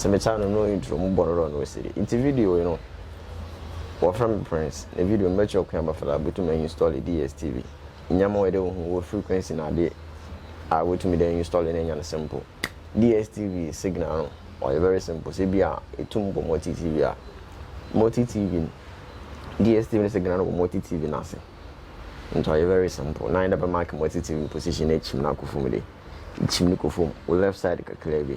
so me channel no intro mo borrow no city into video you know what from prince the video match your camera for that but to install the dstv nyama we dey wo frequency na dey I want to me then install any simple dstv signal or very simple say bia etum go multi tv a multi tv dstv signal go multi tv na se nto very simple na enda be mark multi tv position e chim na kofum de chim ni kofum o left side ka clear bi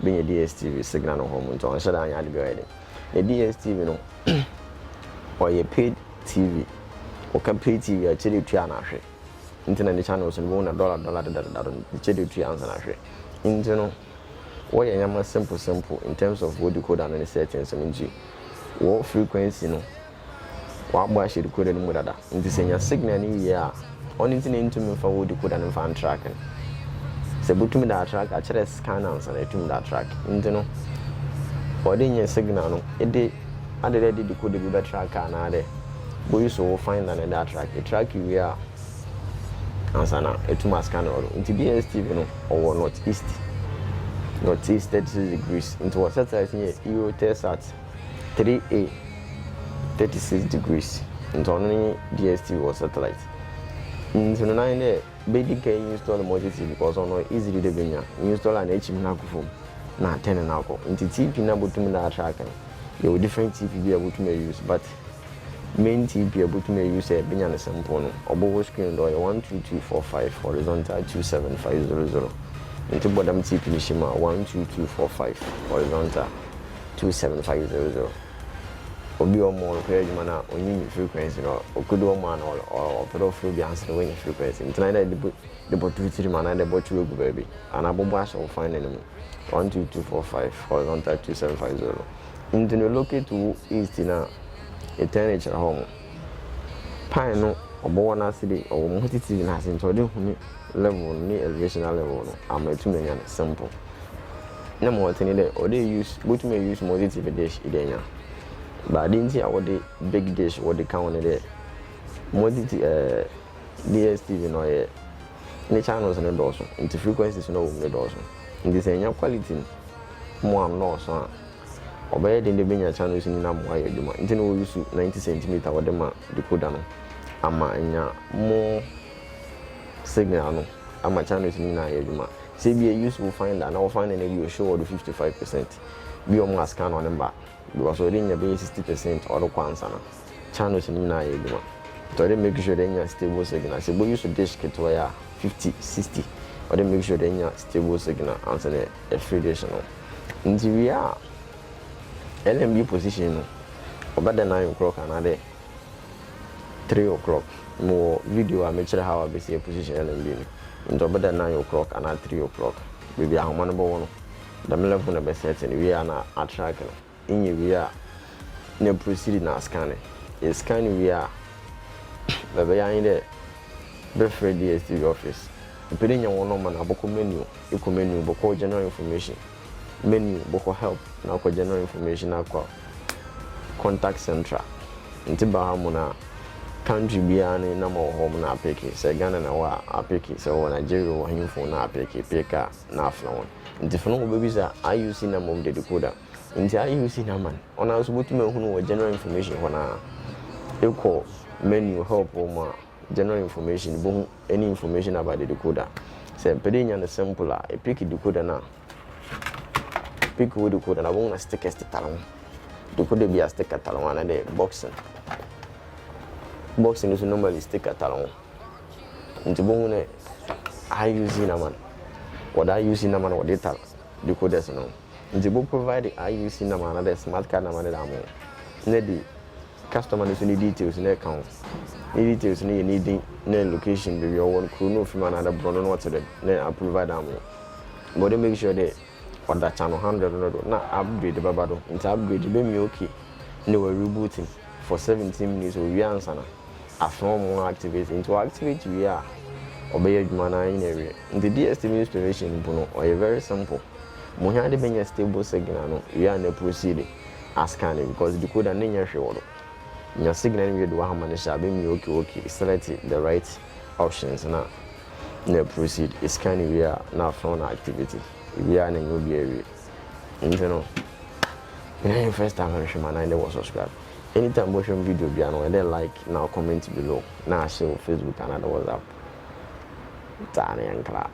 be dstv signal no home nto on shada anya de be ready the dstv no or ye paid tv or can pay tv a chiri tua na hwe internet channels and $1 the chedi 3 answer na hwe into no what yama simple in terms of what decoder and settings and what frequency no what boy should decode any more data into senya signal ni ya on internet into me for what decoder and fan tracking se butumi da track a chere scan answer na tumi da track into no what in signal no e dey ade dey decode be track na ade boy so find that track a track you are ansana etuma scan or into dstv no or northeast 36 degrees into what satellite here you test at 3a 36 degrees into only dstv or satellite into no nine there baby can install the multi tv because on no easily the benya install an him na go na 10 na go into tv na bottom na track you different tv be able to use but main TV able to use a binyana sample no obo screen do 12245 horizontal 27500 into bottom TV ni shima 12245 horizontal 27500 obi o mo repair juma na onyi frequency no okudo mo na or pero flu bi answer when frequency into na the bot 23 man na the bot gu baby and abobo as of find them 12245 horizontal 2750 into no locate to east na a temperature home pine no obo na city or multi tv na sin to de huni level ni elevation level no am etu menya simple na mo tini de o dey use but me use multi tv dish idenya but dinti a wo dey big dish wo dey count de multi dstv no ye ni channels no do so into frequencies no wo do so ndi senya quality mo am no so obey the benya channels ni na mo aye duma nti no use 90 cm wo de ma decoder no ama nya mo signal no ama channels ni na aye duma say be a useful finder na wo find na be show the 55% be o mo scan on number because we dey be 60% or the answer na channels ni na aye duma to dey make sure dey nya stable signal say bo use dish kit where 50 60 or dey make sure dey nya stable signal answer the free dish no nti we are LMB position about the 9 o'clock and 3 o'clock. More video I make sure how I be see a position LMB. Into about the 9 o'clock and 3 o'clock. Maybe I'm number one. The level of set and we are not attracting. In you we are no proceeding na scanning. A scanning we are baby in the Bedford DSTV office. Depending on one man about menu, eco menu, boko general information. Menu boko help na ko general information akwa contact central nti ba ha mo na country bia ne na mo home na apeke se Ghana na wa apeke se wo Nigeria wo himfo na apeke peka na afla won nti fo no wo bebi sa IUC na mom de decoder nti IUC na man ona so botu me hunu wo general information ho na equal menu help wo ma general information bo any information about the decoder se pedenya na simple a epeke decoder na pick with the code and I want to stick a talon. The code be a sticker talon and a boxing. Boxing is normally stick a talon. Into bone, I use in a man. What I use in a man or data, the code is no. The book provided I use in a man and a smart card and a Neddy, customer is any details in their account. Any details needing no location, be your one crew, no from another brother, what's it, then I provide them. But they make sure they or that channel 100 na upgrade babado into upgrade be me okay no we rebooting for 17 minutes we answer na after more activate into activate we are obey adwuma na in area in the dstv installation no or very simple mo hia de benya stable signal no we are na proceed as scanning because the code na nya hwe your signal we do ha man sha be me okay select the right options na proceed is scanning we are now from activity we are in your area nti no when first time I share my 9 was subscribe anytime we show video bi ano and then like now comment below now share on Facebook and other WhatsApp tane yankla